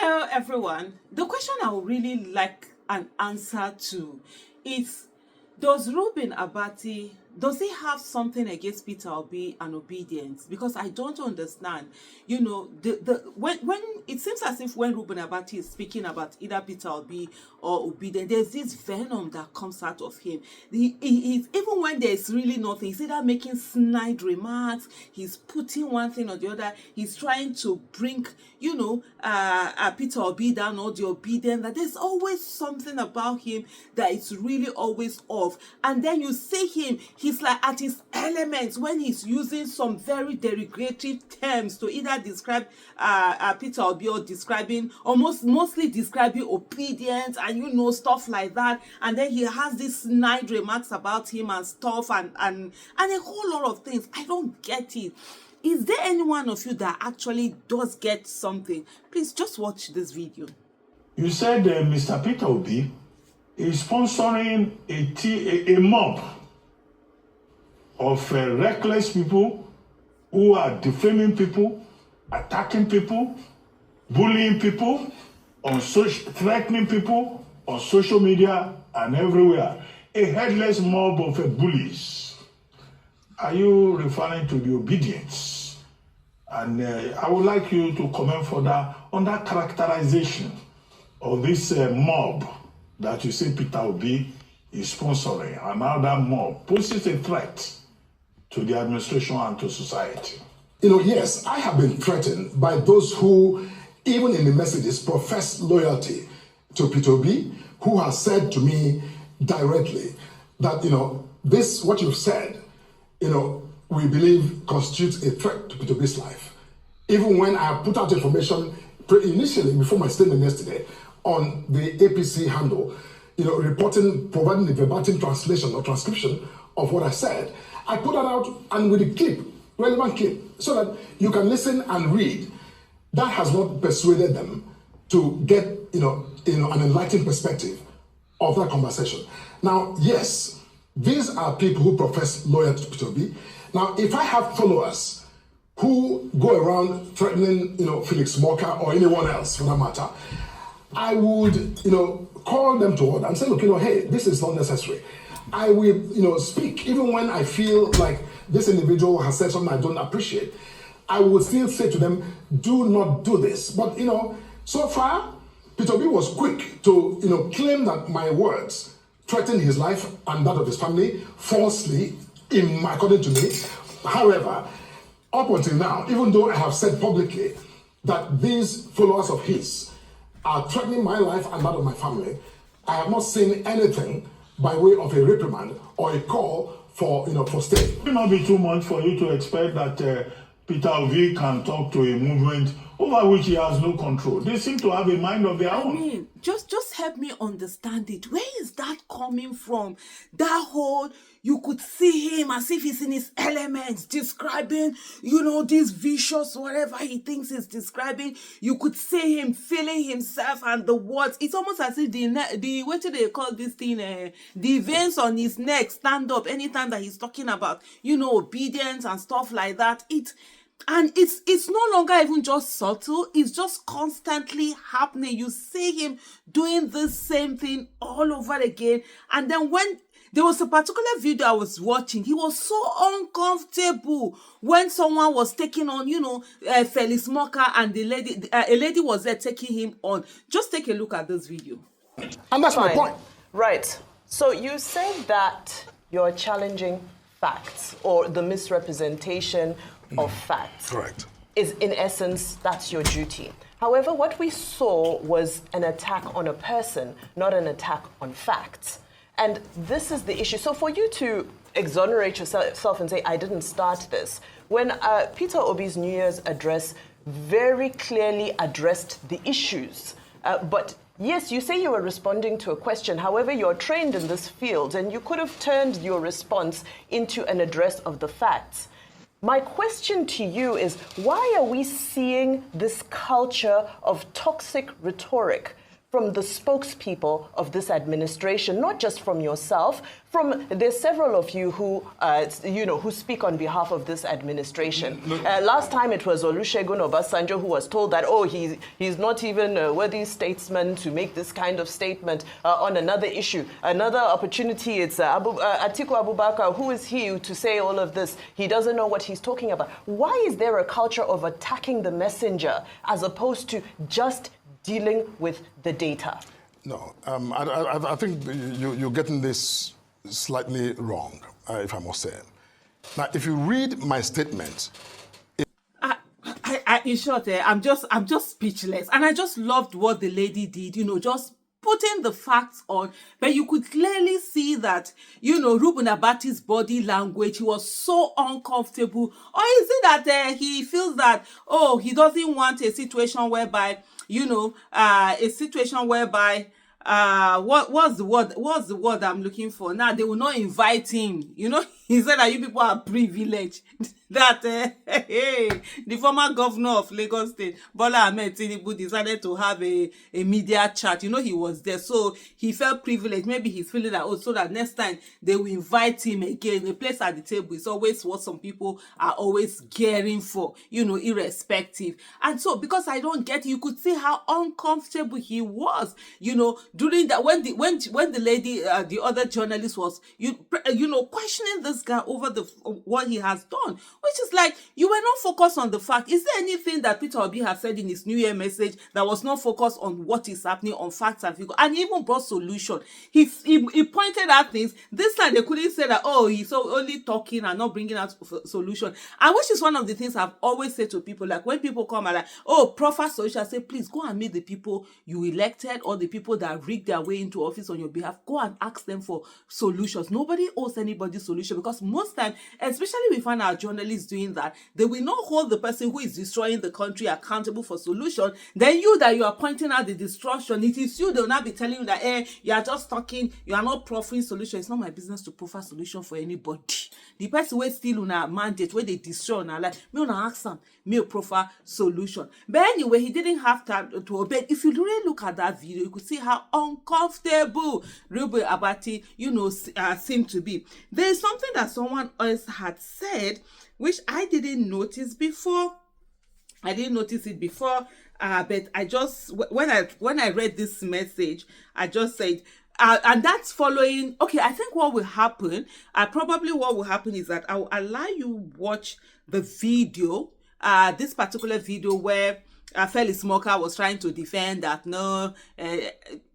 Hello, everyone. The question I would really like an answer to is, does Reuben Abati, does he have something against Peter Obi and OBIdients? Because I don't understand. You know, when it seems as if when Reuben Abati is speaking about either Peter Obi or OBIdients, there's this venom that comes out of him. He's, even when there's really nothing, he's either making snide remarks, he's putting one thing or the other, he's trying to bring, you know, Peter Obi down or the OBIdients. That there's always something about him that is really always off. And then you see him, he's like at his elements when he's using some very derogatory terms to either describe Peter Obi or describing, or mostly describing OBIdients and, you know, stuff like that. And then he has these snide remarks about him and stuff and a whole lot of things. I don't get it. Is there any one of you that actually does get something? Please just watch this video. You said Mr. Peter Obi is sponsoring a mob of reckless people who are defaming people, attacking people, bullying people, threatening people on social media and everywhere. A headless mob of bullies. Are you referring to the OBIdients? And I would like you to comment further on that characterization of this mob that you say Peter Obi is sponsoring, and now that mob poses a threat to the administration and to society. You know, yes, I have been threatened by those who, even in the messages, profess loyalty to Peter Obi, who has said to me directly that, you know, this, what you've said, you know, we believe constitutes a threat to Peter Obi's life. Even when I put out information initially, before my statement yesterday, on the APC handle, you know, providing the verbatim translation or transcription of what I said, I put that out and with a clip, relevant clip, so that you can listen and read. That has not persuaded them to get, you know, an enlightened perspective of that conversation. Now, yes, these are people who profess loyalty to Peter Obi. Now, if I have followers who go around threatening, you know, Felix Morka or anyone else for that matter, I would, you know, call them to order and say, look, you know, hey, this is not necessary. I will, you know, speak even when I feel like this individual has said something I don't appreciate. I would still say to them, do not do this. But, you know, so far, Peter Obi was quick to, you know, claim that my words threatened his life and that of his family falsely, according to me. However, up until now, even though I have said publicly that these followers of his are threatening my life and that of my family, I have not seen anything by way of a reprimand or a call for, you know, for stay. It will not be too much for you to expect that Peter Obi can talk to a movement over which he has no control. They seem to have a mind of their own. I mean, just help me understand it. Where is that coming from? That whole, you could see him as if he's in his elements, describing, you know, this vicious, whatever he thinks he's describing. You could see him feeling himself and the words. It's almost as if what do they call this thing? The veins on his neck stand up anytime that he's talking about, you know, OBIdients and stuff like that. And it's no longer even just subtle, it's just constantly happening. You see him doing the same thing all over again. And then when there was a particular video I was watching, he was so uncomfortable when someone was taking on, you know, Felix Morka, and a lady was there taking him on. Just take a look at this video. And that's my point. Right. So you said that you're challenging facts or the misrepresentation of facts. Correct. Is in essence, that's your duty. However, what we saw was an attack on a person, not an attack on facts. And this is the issue. So for you to exonerate yourself and say, I didn't start this, when Peter Obi's New Year's address very clearly addressed the issues, but yes, you say you were responding to a question. However, you're trained in this field and you could have turned your response into an address of the facts. My question to you is, why are we seeing this culture of toxic rhetoric from the spokespeople of this administration, not just from yourself. There's several of you who, who speak on behalf of this administration. Last time it was Olusegun Obasanjo who was told that, he's not even a worthy statesman to make this kind of statement on another issue. Another opportunity, it's Atiku Abubakar. Who is he to say all of this? He doesn't know what he's talking about. Why is there a culture of attacking the messenger as opposed to just dealing with the data? No, I think you're getting this slightly wrong, if I must say. Now, if you read my statement, in short, I'm just speechless, and I just loved what the lady did. Just putting the facts on, but you could clearly see that, Reuben Abati's body language, he was so uncomfortable. Or is it that he feels that, he doesn't want a situation whereby, what's the word I'm looking for? Now they will not invite him. He said that you people are privileged. That the former governor of Lagos State, Bola Ahmed Tinubu, decided to have a media chat. He was there, so he felt privileged. Maybe he's feeling that so that next time they will invite him again. A place at the table is always what some people are always gearing for. Irrespective. And so because I don't get it, you could see how uncomfortable he was. During that when the lady, the other journalist was questioning this guy over what he has done, which is like, you were not focused on the fact. Is there anything that Peter Obi has said in his New Year message that was not focused on what is happening, on facts and figures, and he even brought solution? He pointed out things. This time they couldn't say that, he's only talking and not bringing out solution. And which is one of the things I've always said to people, like when people come and like, proffer solution, I say, please go and meet the people you elected or the people that rigged their way into office on your behalf. Go and ask them for solutions. Nobody owes anybody solution, because most time, especially we find our journalists doing that, they will not hold the person who is destroying the country accountable for solution. Then you are pointing out the destruction, it is you. They will not be telling you that you are just talking, you are not proffering solution. It's not my business to proffer solution for anybody. The person who is still on our mandate, where they destroy on our life, me wanna ask them, me proffer solution. But anyway, he didn't have to obey. If you really look at that video, you could see how uncomfortable Reuben Abati, seemed to be. There is something that someone else had said, which I didn't notice before. But I just, when I read this message, I just said, and that's following. Okay, I think what will happen is that I will allow you watch the video, this particular video where Felix Morka was trying to defend that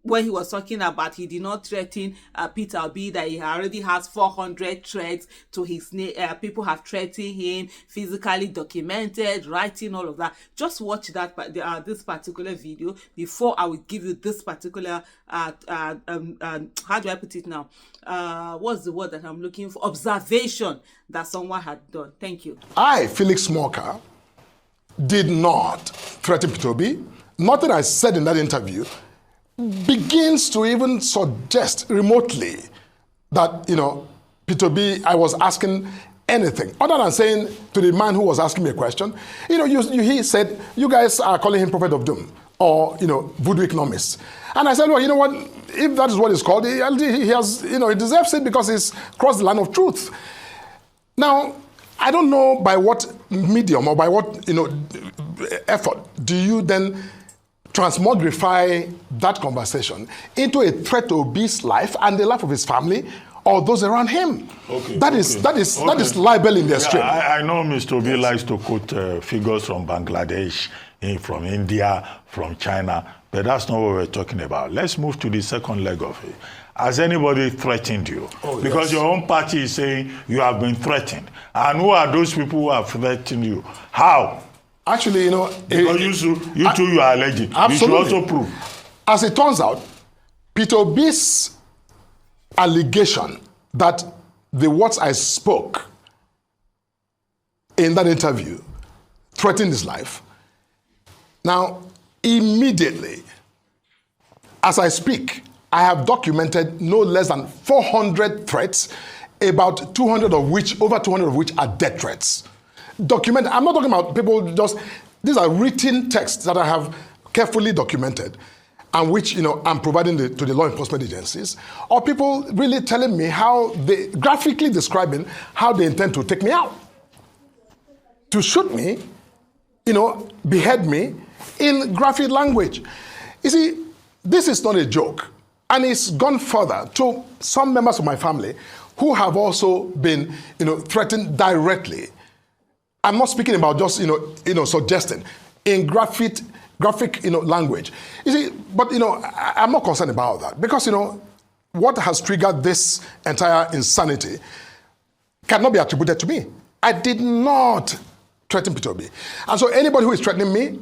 when he was talking about he did not threaten Peter Obi, that he already has 400 threats to his name. People have threatened him, physically documented, writing, all of that. Just watch that this particular video before I will give you this particular how do I put it now? What's the word that I'm looking for? Observation that someone had done. Thank you. I, Felix Morka, did not threaten Peter Obi. Nothing I said in that interview begins to even suggest remotely that, Peter Obi, I was asking anything other than saying to the man who was asking me a question, he said, you guys are calling him prophet of doom or, voodoo economist. And I said, well, you know what, if that is what it's called, he has, he deserves it because he's crossed the line of truth. Now, I don't know by what medium or by what, effort do you then transmogrify that conversation into a threat to Obi's life and the life of his family or those around him. That is libel in the extreme. I know Mr. Obi likes to quote figures from Bangladesh, from India, from China, but that's not what we're talking about. Let's move to the second leg of it. Has anybody threatened you? Because your own party is saying you have been threatened. And who are those people who have threatened you? How? Actually, because you are alleging. Absolutely. You should also prove. As it turns out, Peter Obi's allegation that the words I spoke in that interview threatened his life. Now, immediately, as I speak, I have documented no less than 400 threats, over 200 of which are death threats. I'm not talking about people these are written texts that I have carefully documented. and which I'm providing to the law enforcement agencies, or people really telling me how they graphically describing how they intend to take me out, to shoot me, behead me in graphic language. You see, this is not a joke, and it's gone further to some members of my family who have also been, threatened directly. I'm not speaking about just, suggesting in graphic, language. You see, but, I'm not concerned about that because, what has triggered this entire insanity cannot be attributed to me. I did not threaten Peter Obi. And so anybody who is threatening me,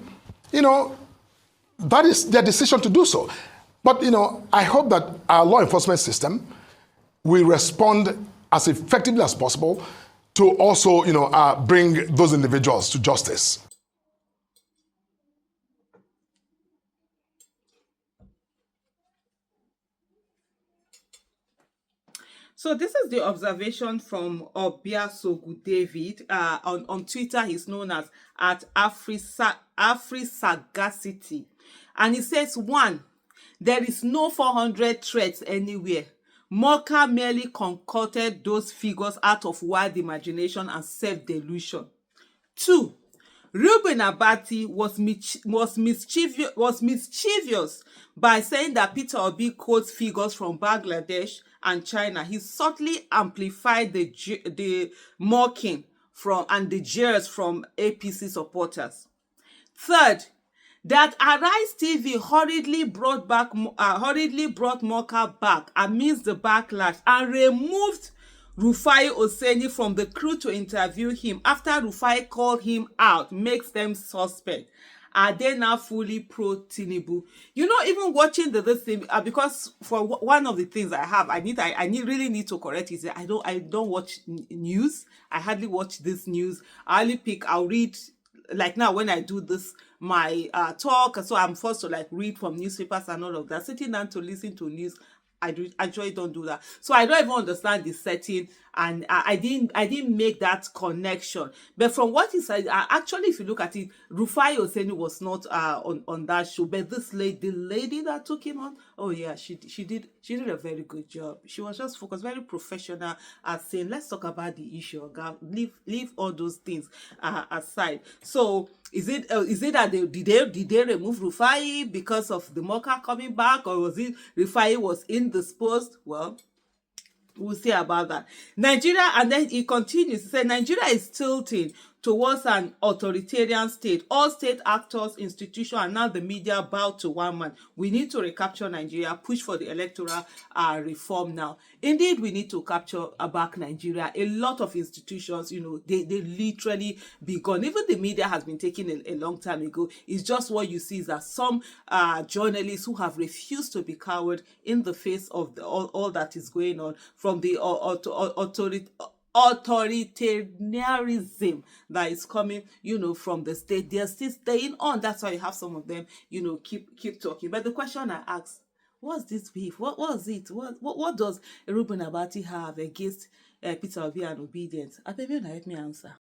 that is their decision to do so. But, I hope that our law enforcement system will respond as effectively as possible to also, bring those individuals to justice. So this is the observation from Obiasogu David. On Twitter, he's known as AfriSagacity. And he says, 1, there is no 400 threats anywhere. Morka merely concocted those figures out of wild imagination and self-delusion. 2, Reuben Abati was mischievous by saying that Peter Obi quotes figures from Bangladesh and China. He subtly amplified the mocking and the jeers from APC supporters. 3rd, that Arise TV hurriedly brought Morka back amidst the backlash and removed Rufai Oseni from the crew to interview him after Rufai called him out makes them suspect. Are they now fully pro-Tinubu? Even watching this thing, because for one of the things I have, I really need to correct is that I don't watch news. I hardly watch this news. I'll read, like now when I do this, my talk, so I'm forced to read from newspapers and all of that. Sitting down to listen to news, I actually don't do that. So I don't even understand the setting, and I didn't make that connection. But from what he said, actually, if you look at it, Rufai Oseni was not on that show. But this lady, the lady that took him on, oh yeah, she did a very good job. She was just focused, very professional, at saying, let's talk about the issue. Leave all those things aside. So is it that did they remove Rufai because of the Morka coming back, or was it Rufai was indisposed? Well, we'll see about that. Nigeria, and then he continues, he said, Nigeria is tilting towards an authoritarian state. All state actors, institutions, and now the media bow to one man. We need to recapture Nigeria, push for the electoral reform now. Indeed, we need to capture back Nigeria. A lot of institutions, they literally be gone. Even the media has been taken a long time ago. It's just what you see is that some journalists who have refused to be cowed in the face of all that is going on from the authoritarianism that is coming, from the state. They're still staying on. That's why you have some of them, keep talking. But the question I ask, what's this beef? What was it? What does Reuben Abati have against Peter Obi and OBIdients? I beg you, help me answer.